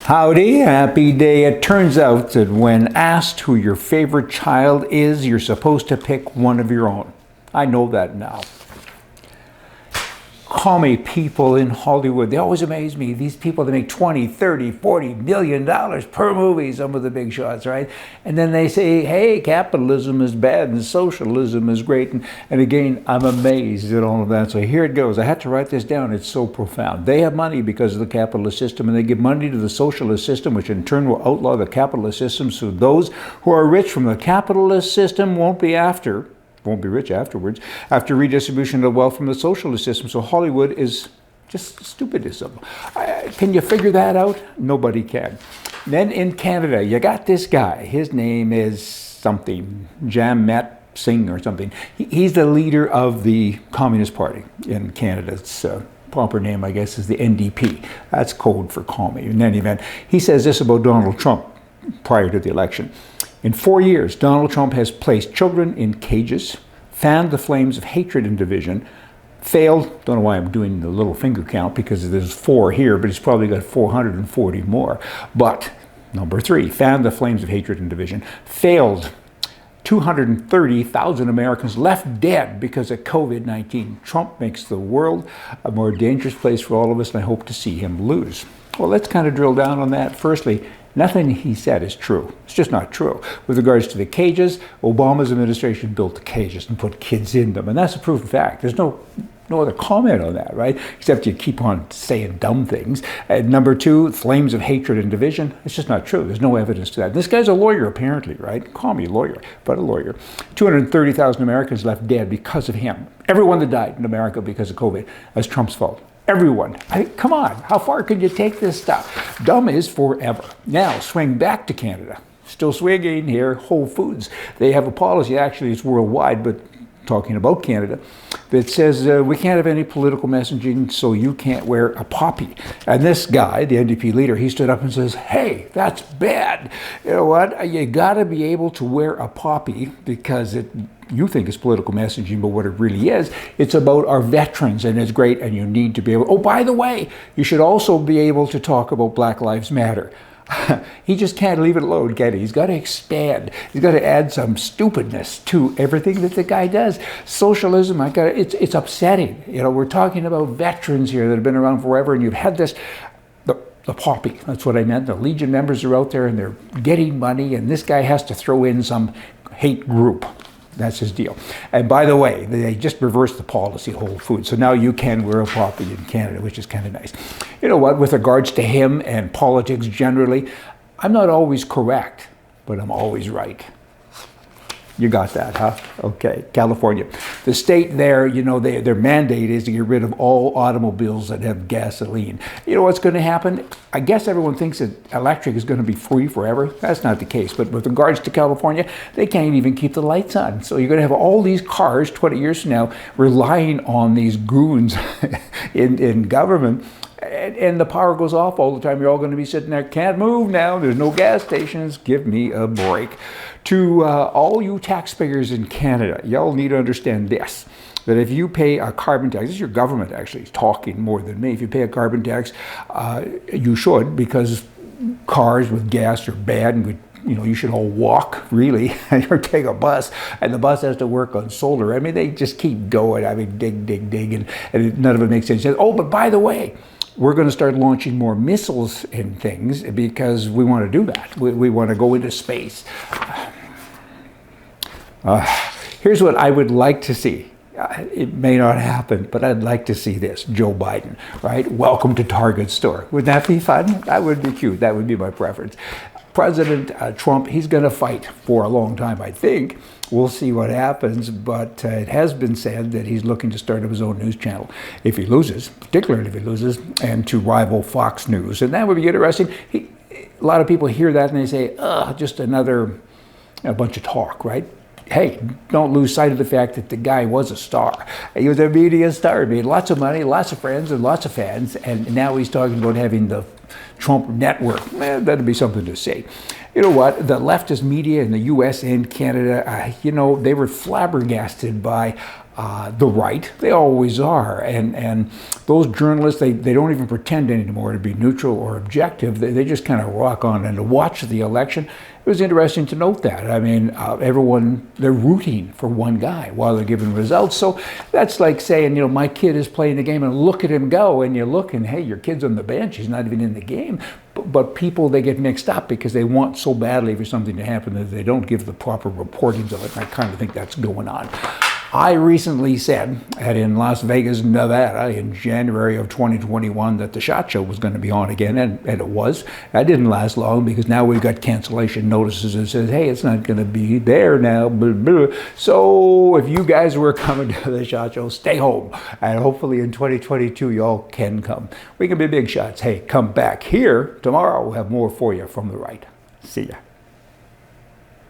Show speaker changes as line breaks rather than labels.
Howdy, happy day. It turns out that when asked who your favorite child is, you're supposed to pick one of your own. I know that now. Call me people in Hollywood. They always amaze me. These people that make 20, 30, 40 million dollars per movie, some of the big shots, right? And then they say, hey, capitalism is bad and socialism is great. And again, I'm amazed at all of that. So here it goes. I had to write this down. It's so profound. They have money because of the capitalist system, and they give money to the socialist system, which in turn will outlaw the capitalist system. So those who are rich from the capitalist system won't be rich afterwards, after redistribution of wealth from the socialist system. So Hollywood is just stupidism. Can you figure that out? Nobody can. Then in Canada, you got this guy. His name is something, Jammet Singh or something. He's the leader of the Communist Party in Canada. It's proper name, I guess, is the NDP. That's code for commie. In any event, he says this about Donald Trump prior to the election. In 4 years, Donald Trump has placed children in cages, fanned the flames of hatred and division, failed, don't know why I'm doing the little finger count because there's 4 here, but he's probably got 440 more. But number 3, fanned the flames of hatred and division, failed 230,000 Americans left dead because of COVID-19. Trump makes the world a more dangerous place for all of us, and I hope to see him lose. Well, let's kind of drill down on that. Firstly, nothing he said is true. It's just not true. With regards to the cages, Obama's administration built the cages and put kids in them, and that's a proven fact. There's no other comment on that, right? Except you keep on saying dumb things. And number 2, flames of hatred and division. It's just not true. There's no evidence to that. This guy's a lawyer, apparently, right? Call me a lawyer, but a lawyer. 230,000 Americans left dead because of him. Everyone that died in America because of COVID, that's Trump's fault. Everyone. Come on, how far can you take this stuff? Dumb is forever. Now, swing back to Canada. Still swinging here, Whole Foods. They have a policy, actually it's worldwide, but talking about Canada, that says we can't have any political messaging, so you can't wear a poppy. And this guy, the NDP leader, he stood up and says, hey, that's bad. You know what? You gotta be able to wear a poppy because you think it's political messaging, but what it really is, it's about our veterans, and it's great, and you need to be able, oh, by the way, you should also be able to talk about Black Lives Matter. He just can't leave it alone, can he? He's got to expand. He's got to add some stupidness to everything that the guy does. Socialism, it's upsetting. You know, we're talking about veterans here that have been around forever, and you've had this, the poppy, that's what I meant. The Legion members are out there, and they're getting money, and this guy has to throw in some hate group. That's his deal. And by the way, they just reversed the policy, Whole Foods. So now you can wear a poppy in Canada, which is kind of nice. You know what, with regards to him and politics generally, I'm not always correct, but I'm always right. You got that, huh? Okay, California. The state there, you know, their mandate is to get rid of all automobiles that have gasoline. You know what's going to happen? I guess everyone thinks that electric is going to be free forever. That's not the case. But with regards to California, they can't even keep the lights on. So you're going to have all these cars 20 years from now relying on these goons in government. And the power goes off all the time. You're all going to be sitting there, can't move now. There's no gas stations. Give me a break. To all you taxpayers in Canada, y'all need to understand this, that if you pay a carbon tax, this is your government actually talking more than me. If you pay a carbon tax, you should, because cars with gas are bad, and you should all walk, really, or take a bus, and the bus has to work on solar. I mean, they just keep going. I mean, dig, and none of it makes any sense. Oh, but by the way, we're going to start launching more missiles and things because we want to do that. We want to go into space. Here's what I would like to see. It may not happen, but I'd like to see this. Joe Biden, right? Welcome to Target store. Would that be fun? That would be cute. That would be my preference. President Trump, he's going to fight for a long time, I think. We'll see what happens, but it has been said that he's looking to start up his own news channel if he loses, particularly if he loses, and to rival Fox News. And that would be interesting. A lot of people hear that and they say, just another bunch of talk, right? Hey, don't lose sight of the fact that the guy was a star. He was a media star. He made lots of money, lots of friends, and lots of fans. And now he's talking about having the Trump network. That'd be something to say. You know what? The leftist media in the U.S. and Canada, they were flabbergasted by the right. They always are. And those journalists, they don't even pretend anymore to be neutral or objective. They just kind of rock on. And to watch the election, it was interesting to note that. I mean, everyone, they're rooting for one guy while they're giving results. So that's like saying, you know, my kid is playing the game and look at him go. And you look and, hey, your kid's on the bench. He's not even in the game. But people, they get mixed up because they want so badly for something to happen that they don't give the proper reportings of it. And I kind of think that's going on. I recently said that in Las Vegas, Nevada, in January of 2021, that the SHOT Show was going to be on again, and it was. That didn't last long because now we've got cancellation notices that says, hey, it's not going to be there now. Blah, blah. So if you guys were coming to the SHOT Show, stay home. And hopefully in 2022, y'all can come. We can be big shots. Hey, come back here tomorrow. We'll have more for you from the right. See ya.